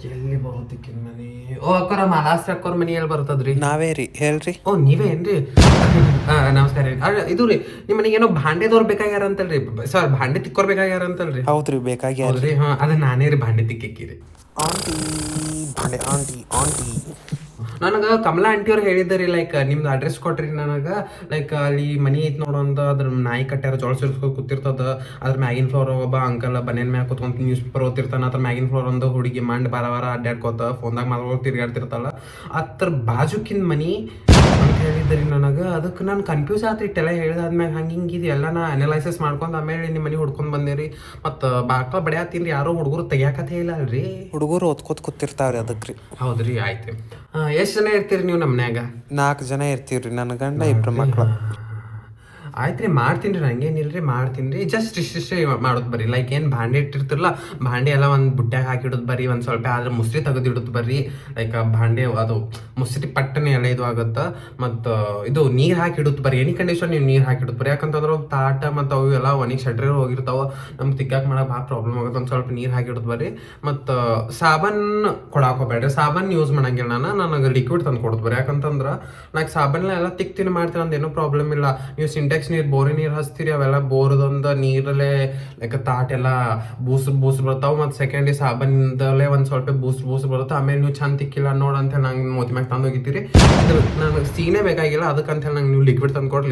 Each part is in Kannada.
ಎಲ್ಲಿ ಬರೋದಕ್ಕಿನ ಮನಿ? ಓ ಅಕ್ಕೋರ ಮಾಲಾಸ್ತಿ ಅಕ್ಕೋರ್ ಮನಿ ಎಲ್ಲಿ ಬರ್ತದ್ರಿ? ನಾವೇ ರೀ, ಹೇಳ್ರಿ. ಓ ನೀವೇ ಏನ್ರಿ? ನಮಸ್ಕಾರ ರೀ. ಇದು ರೀ ನಿಮ್ಮ ಮನೆಗೆ ಏನೋ ಭಾಂಡೆದವ್ರು ಬೇಕಾಗ್ಯಾರ ಅಂತಲ್ರಿ? ಸರ್ ಭಾಂಡೆ ತಿಕ್ಕೋರ್ ಬೇಕಾಗ್ಯಾರ ಅಂತಲ್ರಿ? ಹೌದ್ರಿ, ಬೇಕಾಗ್ಯಾರ. ಹೌದ್ರಿ, ಹಾ ಅದ ನಾನೇ ರೀ ಭಾಂಡೆ ತಿಕ್ಕಿರಿ. ಆಂಟಿ ಭಾಂಡೆ ಆಂಟಿ ಆಂಟಿ ನನಗೆ ಕಮಲಾ ಆಂಟಿಯವ್ರು ಹೇಳಿದ್ರಿ, ಲೈಕ್ ನಿಮ್ದು ಅಡ್ರೆಸ್ ಕೊಟ್ರಿ ನನಗೆ. ಲೈಕ್ ಅಲ್ಲಿ ಮನಿ ಐತ್ ನೋಡೋಂತ ಅದ್ರ ನಾಯಿ ಕಟ್ಟ್ಯಾರ, ಜೋಳ ಸಿರ್ಸ್ಕೊಂಡು ಕೂತಿರ್ತದ. ಅದ್ರ ಮ್ಯಾಗಿನ ಫ್ಲೋರ್ ಒಬ್ಬ ಅಂಕಲ್ ಬನೇನ್ ಮ್ಯಾಗ ಕೂತ್ಕೊಂತ ನ್ಯೂಸ್ ಪೇಪರ್ ಓದ್ತಿರ್ತಾನ. ಅದ್ರ ಮ್ಯಾಗಿನ ಫ್ಲೋರ್ ಒಂದು ಹುಡುಗಿ ಮಂಡ್ ಬಾರ ಅಡ್ಡಾಡ್ಕೋತ ಫೋನ್ದಾಗ ಮಾತಾಡ್ಕೊಂಡು ತಿರ್ಗಾಡ್ತಿರ್ತಾಳ. ಅದ್ರ ಬಾಜುಕಿನ ಮನಿ ಅಂತ ಹೇಳಿದ್ರಿ ನನಗೆ. ಅದಕ್ಕೆ ನಾನು ಕನ್ಫ್ಯೂಸ್ ಆತ್ರಿ. ಇಟ್ಟೆಲ್ಲ ಹೇಳಿದಾದ್ಮ್ಯಾಗ ಹಂಗೆ ಹಿಂಗೆ ಇದು ಎಲ್ಲ ನಾ ಅನಲೈಸಿಸ್ ಮಾಡ್ಕೊಂಡು ಆಮೇಲೆ ನಿಮ್ಮ ಮನೆ ಹುಡ್ಕೊಂಡು ಬಂದೇರಿ. ಮತ್ತು ಬಾಕ್ಲ ಬಡಿಯಾತೀನಿ ರೀ, ಯಾರೋ ಹುಡುಗರು ತೆಗಿಯಾಕತ್ತೇ ಇಲ್ಲ ಅಲ್ರಿ. ಹುಡುಗರು ಓದ್ಕೋತ ಕೂತಿರ್ತಾವ್ರಿ, ಅದಕ್ರಿ. ಹೌದ್ರಿ, ಆಯ್ತು. ಎಷ್ಟು ಜನ ಇರ್ತೀರಿ ನೀವು ನಮ್ಮ ಮನ್ಯಾಗ? 4 ಜನ ಇರ್ತೀವ್ರಿ, ನನ್ನ ಗಂಡ 2 ಮಕ್ಳು. ಆಯ್ತು ರೀ, ಮಾಡ್ತೀನಿ ರೀ, ಹಂಗೇನಿಲ್ಲ ರೀ, ಮಾಡ್ತೀನಿ ರೀ. ಜಸ್ಟ್ ಇಷ್ಟಿಷ್ಟೇ ಮಾಡೋದು ಬರ್ರಿ. ಲೈಕ್ ಏನು ಭಾಂಡೆ ಇಟ್ಟಿರ್ತಿರಲ್ಲ, ಭಾಂಡೆ ಎಲ್ಲ ಒಂದು ಬುಟ್ಟ್ಯಾಗ ಹಾಕಿಡೋದು ಬರ್ರಿ. ಒಂದು ಸ್ವಲ್ಪ ಆದ್ರೆ ಮುಸ್ರಿ ತೆಗೆದಿಡೋದು ಬರ್ರಿ. ಲೈಕ್ ಭಾಂಡೆ ಅದು ಮುಸ್ರಿ ಪಟ್ಟನೆ ಎಲ್ಲ ಇದು ಆಗುತ್ತೆ. ಮತ್ತು ಇದು ನೀರು ಹಾಕಿಡೋದು ಬರ್ರಿ. ಎನಿ ಕಂಡೀಷನ್ ನೀವು ನೀರು ಹಾಕಿಡೋದು ಬರ್ರಿ. ಯಾಕಂತಂದ್ರೆ ತಾಟ ಮತ್ತು ಅವು ಎಲ್ಲ ಒಣಗಿ ಶಟ್ರೆ ಹೋಗಿರ್ತಾವೆ, ನಮ್ಗೆ ತಿಕ್ಕಾಕ ಮಾಡೋಕೆ ಭಾಳ ಪ್ರಾಬ್ಲಮ್ ಆಗುತ್ತೆ. ಒಂದು ಸ್ವಲ್ಪ ನೀರು ಹಾಕಿಡೋದು ಬರ್ರಿ. ಮತ್ತು ಸಾಬನ್ ಕೊಡಾಕ ಹೋಗ್ಬೇಡ್ರಿ. ಸಾಬನ್ ಯೂಸ್ ಮಾಡಂಗಿಲ್ಲ ನನಗೆ ಲಿಕ್ವಿಡ್ ತಂದು ಕೊಡೋದು ಬರ್ರಿ. ಯಾಕಂತಂದ್ರೆ ನಾಲ್ಕು ಸಾಬನ್ನ ಎಲ್ಲ ತಿಕ್ತೀನಿ ಮಾಡ್ತೀನಿ, ಅಂದೇನೂ ಪ್ರಾಬ್ಲಮ್ ಇಲ್ಲ. ನೀವು ಸಿಂಟೆಕ್ಸ್ ನೀರು, ಬೋರಿ ನೀರು ಹಚ್ತೀರಿ, ಅವೆಲ್ಲ ಬೋರ್ದೊಂದು ನೀರಲ್ಲೇ ಲೈಕ್ ತಾಟೆಲ್ಲ ಬೂಸ್ ಬರ್ತಾವೆ. ಮತ್ತು ಸೆಕೆಂಡ್ ಸಾಬನ್ದಲ್ಲೇ ಒಂದು ಸ್ವಲ್ಪ ಬೂಸ್ ಬರುತ್ತೆ. ಆಮೇಲೆ ನೀವು ಚಂದ ತಿಕ್ಕಿಲ್ಲ ನೋಡಂತ ನಂಗೆ ಮೂತಿ ಮ್ಯಾಗ ತಂದು ಹೋಗಿದ್ದೀರಿ. ನನಗೆ ಸೀನೇ ಬೇಕಾಗಿಲ್ಲ, ಅದಕ್ಕಂತ ಹೇಳಿ ನಂಗೆ ನೀವು ಲಿಕ್ವಿಡ್ ತಂದ್ಕೊಟ್ಟು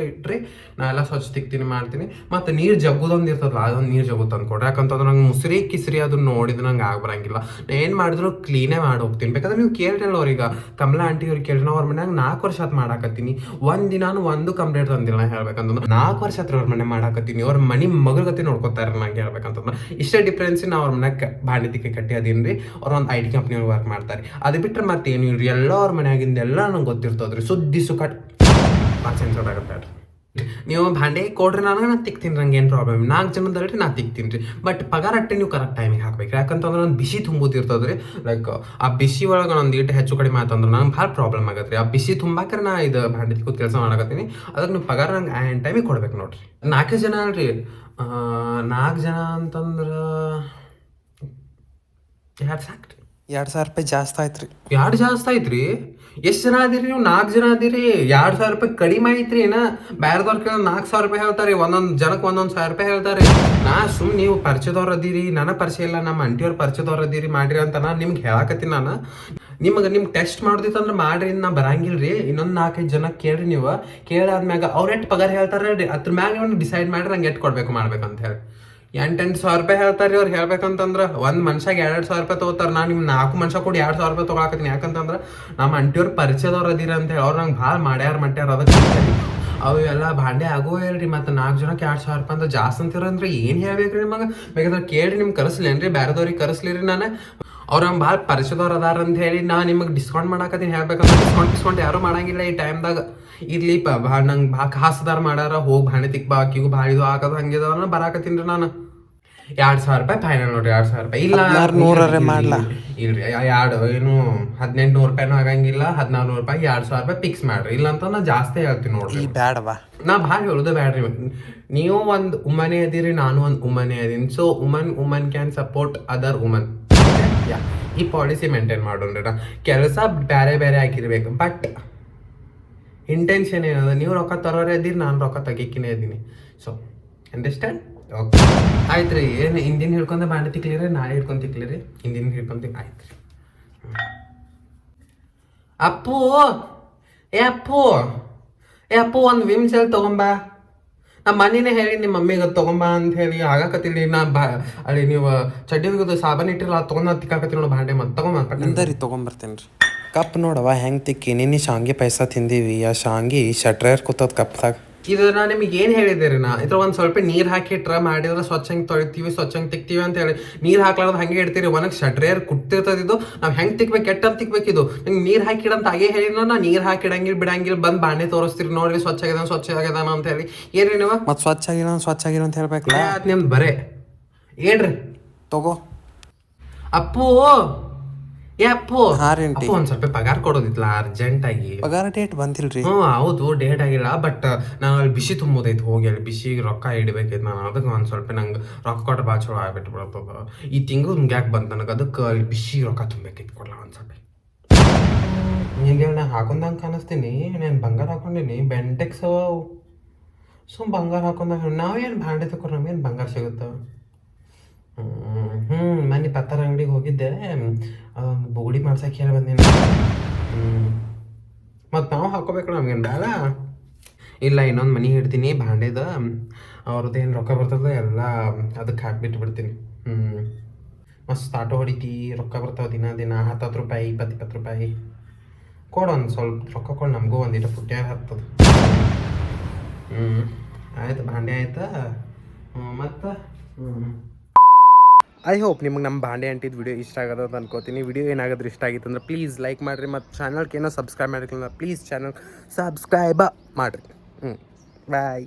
ಇಟ್ರಿ. ನಾ ಎಲ್ಲ ಸ್ವಚ್ಛ ತಿಕ್ತೀನಿ ಮಾಡ್ತೀನಿ. ಮತ್ತು ನೀರು ಜಗ್ಗುದೊಂದು ಇರ್ತದಲ್ಲ, ಅದೊಂದು ನೀರು ಜಗ್ಗು ತಂದ್ಕೊಡ್ರಿ. ಯಾಕಂತಂದ್ರೆ ನಂಗೆ ಮುಸ್ರಿ ಕಿಸ್ರಿ ಅದನ್ನ ನೋಡಿದ್ರೆ ನಂಗೆ ಆಗ್ಬರಂಗಿಲ್ಲ. ಏನು ಮಾಡಿದ್ರು ಕ್ಲೀನೇ ಮಾಡಿ ಹೋಗ್ತೀನಿ. ಬೇಕಾದ್ರೆ ನೀವು ಕೇಳ್ರಲ್ಲ ಅವ್ರಿಗೆ, ಕಮಲಾ ಆಂಟಿ ಅವ್ರಿಗೆ ಕೇಳ್ರಿ. ನಾವು ಅವ್ರ ಮನ್ಯಾಗ 4 ವರ್ಷ ಆತ್ ಮಾಡಾಕತ್ತೀನಿ, ಒಂದು ದಿನಾನು ಒಂದು ಕಂಪ್ಲೇಂಟ್ ತಂದಿಲ್ಲ. ನಾ ಹೇಳ್ಬೇಕಂತಂದ್ರೆ 4 ವರ್ಷ ಹತ್ರ ಅವ್ರ ಮನೆ ಮಾಡಾಕತ್ತೀನಿ. ಅವ್ರ ಮನೆ ಮಗಳ ಗತಿ ನೋಡ್ಕೊತಾರೆ ನಂಗೆ ಹೇಳ್ಬೇಕಂತಂದ್ರೆ. ಇಷ್ಟೇ ಡಿಫ್ರೆನ್ಸ್. ನಾ ಅವ್ರ ಮನ್ಯಾಗ ಬಾಂಡೆ ತಿಕ್ಕಿ ಕಟ್ಟಿ ಅದೀನಿ ರೀ. ಅವ್ರು ಒಂದು IT ಕಂಪ್ನಿಯವ್ರು ವರ್ಕ್ ಮಾಡ್ತಾರೆ. ಅದು ಬಿಟ್ಟರೆ ಮತ್ತೇನು ಇಲ್ರಿ, ಎಲ್ಲ ಅವ್ರ ಮನ್ಯಾಗಿಂದ ಎಲ್ಲ ನಂಗೆ ಗೊತ್ತಿರ್ತದ್ರಿ. ಸುದ್ದಿ ಸುಖಟ್ ಸೆನ್ಸರ್ ಆಗುತ್ತೆ. ನೀವು ಭಾಂಡೆ ಕೊಡ್ರಿ, ನಾನು ತಿಕ್ತೀನಿ, ನಂಗೆ ಏನು ಪ್ರಾಬ್ಲಮ್. 4 ಜನದಲ್ರಿ ನಾ ತಿಕ್ತೀನಿ ರೀ. ಬಟ್ ಪಗಾರ ಅಟ್ಟೆ ನೀವು ಕರೆಕ್ಟ್ ಟೈಮಿಗೆ ಹಾಕ್ಬೇಕು. ಯಾಕಂತಂದ್ರೆ ನಾನು ಬಿಸಿ ತುಂಬೋದಿರ್ತದೆ ರೀ. ಲೈಕ್ ಆ ಬಿಸಿ ಒಳಗೆ ಒಂದು ಈಟು ಹೆಚ್ಚು ಕಡಿಮೆ ಆತಂದ್ರೆ ನಂಗೆ ಭಾಳ ಪ್ರಾಬ್ಲಮ್ ಆಗತ್ತೆ ರೀ. ಆ ಬಿಸಿ ತುಂಬಾಕ್ರೆ ನಾ ಇದು ಭಾಂಡೆ ತಿಕ್ಕೋದು ಕೆಲಸ ಮಾಡಕತ್ತೀನಿ. ಅದಕ್ಕೆ ನೀವು ಪಗಾರ ನಂಗೆ ಆ್ಯನ್ ಟೈಮಿಗೆ ಕೊಡ್ಬೇಕು ನೋಡ್ರಿ. 4 ಜನ ಅಲ್ರಿ, 4 ಜನ ಅಂತಂದ್ರೆ 2 ಸಾಕು ರೀ. 2,000 ರೂಪಾಯಿ ಜಾಸ್ತಿ ಆಯ್ತು ರೀ. 2 ಜಾಸ್ತಿ ಆಯ್ತು ರೀ. ಎಷ್ಟು ಜನ ಅದೀರಿ ನೀವು? 4 ಜನ ಅದೀರಿ. 2,000 ರೂಪಾಯಿ ಕಡಿಮೆ ಐತ್ರಿ. ಏನ ಬೇರೆದವ್ರು ಕೇಳ 4,000 ರೂಪಾಯಿ ಹೇಳ್ತಾರೆ, ಒಂದೊಂದು ಜನಕ್ಕೆ 1,000 ರೂಪಾಯಿ ಹೇಳ್ತಾರೆ. ನಾ ನೀವು ಪರಿಚಯದವ್ರು ಅದೀರಿ, ನನಗೆ ಪರಿಚಯ ಇಲ್ಲ, ನಮ್ಮ ಆಂಟಿಯವ್ರು ಪರಿಚಯದವ್ರು ಅದೀರಿ ಮಾಡ್ರಿ ಅಂತ ನಾನು ನಿಮ್ಗೆ ಹೇಳಕತ್ತೀನಿ. ನಾನು ನಿಮ್ಗೆ ಟೆಸ್ಟ್ ಮಾಡೋದಿತ್ತಂದ್ರೆ ಮಾಡ್ರಿ, ನಾ ಬರಂಗಿಲ್ಲ ರೀ. ಇನ್ನೊಂದು 4-5 ಜನ ಕೇಳ್ರಿ. ನೀವು ಕೇಳಾದ್ಮ್ಯಾಗ ಅವ್ರು ಎಷ್ಟು ಪಗಾರ ಹೇಳ್ತಾರೆ ಹೇಳ್ರಿ, ಅದ್ರ ಮ್ಯಾಗ ನೀವು ಡಿಸೈಡ್ ಮಾಡ್ರಿ ನಂಗೆ ಎಷ್ಟು ಮಾಡ್ಬೇಕಂತ ಹೇಳಿ. 8,000 ರೂಪಾಯಿ ಹೇಳ್ತಾರೆ ಅವ್ರು. ಹೇಳ್ಬೇಕಂತಂದ್ರೆ ಒಂದು ಮನುಷ್ಯಾಗ 2,000 ರೂಪಾಯಿ ತೊಗೋತಾರೆ. ನಾನು ನಿಮ್ಮ 4 ಮನುಷ್ಯ ಕೂಡ 2,000 ರೂಪಾಯಿ ತೊಗೊಳಕತ್ತೀನಿ. ಯಾಕಂತಂದ್ರೆ ನಮ್ಮ ಅಂಟಿಯವ್ರು ಪರಿಚಯದವ್ರು ಅದೀರ ಅಂತ ಹೇಳಿ ಅವ್ರು ನಂಗೆ ಭಾಳ ಮಾಡ್ಯಾರ. ಅದಕ್ಕೆ ಅವು ಎಲ್ಲ ಭಾಂಡೆ ಆಗುವ ಹೇಳ್ರಿ. ಮತ್ತು 4 ಜನಕ್ಕೆ 2,000 ರೂಪಾಯಿ ಅಂತ ಜಾಸ್ತಿ ಅಂತೀರಂದ್ರೆ ಏನು ಹೇಳ್ಬೇಕು ರೀ ನಿಮಗೆ? ಬೇಕಾದ್ರೆ ಕೇಳಿ ನಿಮ್ಗೆ ಕರೆಸ್ಲೇನ್ರಿ, ಬೇರೆದವ್ರಿಗೆ ಕರೆಸ್ಲಿ ರೀ. ನಾನು ಅವ್ರು ನಮ್ಗೆ ಭಾಳ ಪರಿಚಯದವ್ರು ಅದಾರ ಅಂತ ಹೇಳಿ ನಾ ನಿಮಗೆ ಡಿಸ್ಕೌಂಟ್ ಮಾಡಾಕತ್ತೀನಿ. ಹೇಳ್ಬೇಕಂದ್ರೆ ಡಿಸ್ಕೌಂಟ್ ಯಾರು ಮಾಡಂಗಿಲ್ಲ ಈ ಟೈಮ್ದಾಗ. ಇರ್ಲಿ ಭಾಳ ನಂಗೆ ಭಾಳ ಕಾಸುದಾರ ಮಾಡ್ಯಾರ, ಹೋಗಿ ಭಾಂಡೆ ತಿಕ್ ಬಾಕಿಗೂ ಭಾಳ ಇದು ಆಗೋದು ಹಂಗಿದಾರ ಬರಾಕತ್ತೀನಿ ರೀ. ನಾನು 2,000 ರೂಪಾಯಿ ಫೈನಲ್ ನೋಡ್ರಿ. 2,000 ರೂಪಾಯಿ ಇಲ್ಲ 1,600 ಮಾಡ್ಲಾ? ಇಲ್ರಿ, ಏನು 1,800 ರೂಪಾಯಿನೂ ಆಗಂಗಿಲ್ಲ. 1,400 ರೂಪಾಯಿ 2,000 ರೂಪಾಯಿ ಫಿಕ್ಸ್ ಮಾಡ್ರಿ. ಇಲ್ಲ ಅಂತ ನಾ ಜಾಸ್ತಿ ಹೇಳ್ತೀನಿ ನೋಡ್ರಿ. ಬ್ಯಾಡವಾ, ನಾ ಭಾಳ ಹೇಳೋದು ಬ್ಯಾಡ್ರಿ. ನೀವು ಒಂದು ಉಮ್ಮನೆ ಅದೀರಿ, ನಾನು ಒಂದು ಉಮ್ಮನೆ ಅದೀನಿ. So woman can support other woman. ಈ ಪಾಲಿಸಿ ಮೇಂಟೈನ್ ಮಾಡೋಣ್ರಿ. ಕೆಲಸ ಬೇರೆ ಆಗಿರ್ಬೇಕು, ಬಟ್ ಇಂಟೆನ್ಷನ್ ಏನದ, ನೀವು ರೊಕ್ಕ ತರೋರೇ ಅದೀರಿ, ನಾನು ರೊಕ್ಕ ತೆಗಿಕಿನೇ ಇದ್ದೀನಿ. So understand? ಓಕೆ ಆಯ್ತು ರೀ. ಏನು ಹಿಂದಿನ ಹಿಡ್ಕೊಂಡೆ ಬಾಂಡೆ ತಿಕ್ಲಿರಿ, ನಾಳೆ ಹಿಡ್ಕೊಂಡು ತಿಕ್ಲಿರಿ? ಹಿಂದಿನ ಹಿಡ್ಕೊಂತ ಆಯ್ತು ರೀ. ಅಪ್ಪು ಅಪ್ಪು ಒಂದು ವಿಮ್ ಸೆಲ್ ತೊಗೊಂಬಾ. ನಮ್ಮ ಮನೇನೆ ಹೇಳಿ ನಿಮ್ಮ ಮಮ್ಮಿಗೆ ತೊಗೊಂಬಾ ಅಂತ ಹೇಳಿ ಆಗಾಕತ್ತಿಲ್ಲ. ನಾ ಅಲ್ಲಿ ನೀವು ಚಡ್ಡಿ ಹೋಗೋದು ಸಾಬನ್ ಇಟ್ಟಿರಲ್ಲ, ತೊಗೊಂಡು ತಿಕ್ಕಾಕತ್ತಿ ನೋಡು ಭಾಂಡೆ. ಮತ್ತೆ ತೊಗೊಂಬರ್ರಿ ತೊಗೊಂಬರ್ತೇನೆ ರೀ. ಕಪ್ ನೋಡವ ಹೆಂಗೆ ತಿಕ್ಕಿ ನೀನು ಶಾಂಗಿ ಪೈಸಾ ತಿಂದೀವಿ. ಆ ಶಾಂಗಿ ಶಟ್ರೇರ್ ಕೂತದ ಕಪ್ದಾಗ. ಇದು ನಾನು ನಿಮಗೆ ಏನು ಹೇಳಿದೆ ರೀ? ಇದ್ರ ಒಂದು ಸ್ವಲ್ಪ ನೀರು ಹಾಕಿ ಟ್ರೈ ಮಾಡಿದ್ರೆ ಸ್ವಚ್ಛಂಗೆ ತೊಳಿತೀವಿ, ಸ್ವಚ್ಛಂಗೆ ತಿಕ್ತೀವಿ ಅಂತ ಹೇಳಿ. ನೀರು ಹಾಕ್ಲಾರ್ದು ಹಂಗೆ ಇಡ್ತೀರಿ, ಒನಗೆ ಶಟ್ರೇರ್ ಕುಟ್ಟಿರ್ತದಿದ್ದು. ನಾವು ಹೆಂಗೆ ತಿಕ್ಬೇಕು, ಕೆಟ್ಟದ್ದು ತಿಕ್ಬೇಕಿದು. ನಂಗೆ ನೀರು ಹಾಕಿಡಂತ ಹಾಗೆ ಹೇಳಿಲ್ಲ. ನಾ ನೀರು ಹಾಕಿಡಂಗಿಲ್ಲ ಬಿಡಂಗಿಲ್ಲ, ಬಂದು ಬಾಂಡೆ ತೋರಿಸ್ತೀರಿ ನೋಡ್ರಿ ಸ್ವಚ್ಛ ಆಗ್ಯದಾನ ಅಂತ ಹೇಳಿ. ಏನ್ರಿ ನೀವು ಮತ್ತು ಸ್ವಚ್ಛ ಆಗಿರೋ ಅಂತ ಹೇಳ್ಬೇಕಲ್ಲ. ಅದು ನಿಮ್ದು ಬರೇ ಹೇಳ್ರಿ. ತಗೋ ಅಪ್ಪು ಯಪ್ಪೋ ಹಾಂ ರೀ ಆಂಟಿ. ಅಪ್ಪ ಒಂದ್ ಸ್ವಲ್ಪ ಪಗಾರ ಕೊಡೋದಿತ್ತಲ್ಲ ಅರ್ಜೆಂಟ್ ಆಗಿ. ಪಗಾರ ಡೇಟ್ ಬಂದಿಲ್ರಿ. ಹೌದು ಡೇಟ್ ಆಗಿಲ್ಲ, ಬಟ್ ನಾನು ಅಲ್ಲಿ ಬಿಸಿ ತುಂಬೋದೈತಿ, ಹೋಗಿ ಅಲ್ಲಿ ಬಿಸಿಗೆ ರೊಕ್ಕ ಇಡಬೇಕೈತಿ. ನಾನು ಅದಕ್ಕೆ ಒಂದು ಸ್ವಲ್ಪ ನಂಗೆ ರೊಕ್ಕ ಕೊಟ್ಟು ಭಾಳ ಚಲೋ ಆಗ್ಬಿಟ್ಬಿಡ್ತದ. ಈ ತಿಂಗಳು ಮುಗ್ಯಾಕೆ ಬಂತು ನನಗೆ, ಅದಕ್ಕೆ ಅಲ್ಲಿ ಬಿಸಿಗೆ ರೊಕ್ಕ ತುಂಬಬೇಕೈತಿ. ಕೊಡ್ಲ ಒಂದು ಸ್ವಲ್ಪ. ಈಗ ನಾ ಹಾಕೊಂಡಂಗೆ ಕಾಣಿಸ್ತೀನಿ, ನಾನು ಬಂಗಾರ ಹಾಕೊಂಡೀನಿ, ಬೆಂಟೆಕ್ಸ್ ಬಂಗಾರ ಹಾಕೊಂಡಂಗೆ. ನಾವೇನು ಭಾಂಡೆ ತಗೊಂಡ್ರೆ ನಮಗೇನು ಬಂಗಾರ ಸಿಗುತ್ತೆ? ಮನೆ ಪತ್ತರ ಅಂಗಡಿಗೆ ಹೋಗಿದ್ದೆ, ಬುಗುಡಿ ಮಾಡ್ಸಕ್ಕೆ ಹೇಳಿ ಬಂದೀನಿ. ಮತ್ತು ನಾವು ಹಾಕೋಬೇಕು, ನಮ್ಗೇನು ಬೇಡ. ಇಲ್ಲ, ಇನ್ನೊಂದು ಮನೆ ಹಿಡ್ತೀನಿ ಭಾಂಡೆದ, ಅವ್ರದ್ದು ಏನು ರೊಕ್ಕ ಬರ್ತದೆ ಎಲ್ಲ ಅದಕ್ಕೆ ಹಾಕ್ಬಿಟ್ಟು ಬಿಡ್ತೀನಿ. ಮಸ್ತ್ ಆಟೋ ಹೊಡಿತಿ, ರೊಕ್ಕ ಬರ್ತಾವೆ ದಿನ 10 ರೂಪಾಯಿ, 20 ರೂಪಾಯಿ ಕೊಡು. ಒಂದು ಸ್ವಲ್ಪ ರೊಕ್ಕ ಕೊಡು, ನಮಗೂ ಒಂದಿಟ್ಟು ಪುಟ್ಟ್ಯಾಗ ಹತ್ತದ. ಆಯ್ತು, ಭಾಂಡೆ ಆಯ್ತಾ? ಮತ್ತು ಐ ಹೋಪ್ ನಿಮಗೆ ನಮ್ಮ ಭಾಂಡೆ ಅಂಟಿದ್ದು ವಿಡಿಯೋ ಇಷ್ಟ ಆಗೋದು ಅಂತ ಅನ್ಕೋತೀನಿ. ವಿಡಿಯೋ ಏನಾಗೋದು ಇಷ್ಟ ಆಗಿತ್ತು ಅಂದ್ರೆ ಪ್ಲೀಸ್ ಲೈಕ್ ಮಾಡಿರಿ, ಮತ್ತು ಚಾನಲ್ಗೆ ಏನೋ ಸಬ್ಸ್ಕ್ರೈಬ್ ಮಾಡಿರ್ಲಿಲ್ಲ ಪ್ಲೀಸ್ ಚಾನಲ್ ಸಬ್ಸ್ಕ್ರೈಬ ಮಾಡಿರಿ. ಬಾಯ್.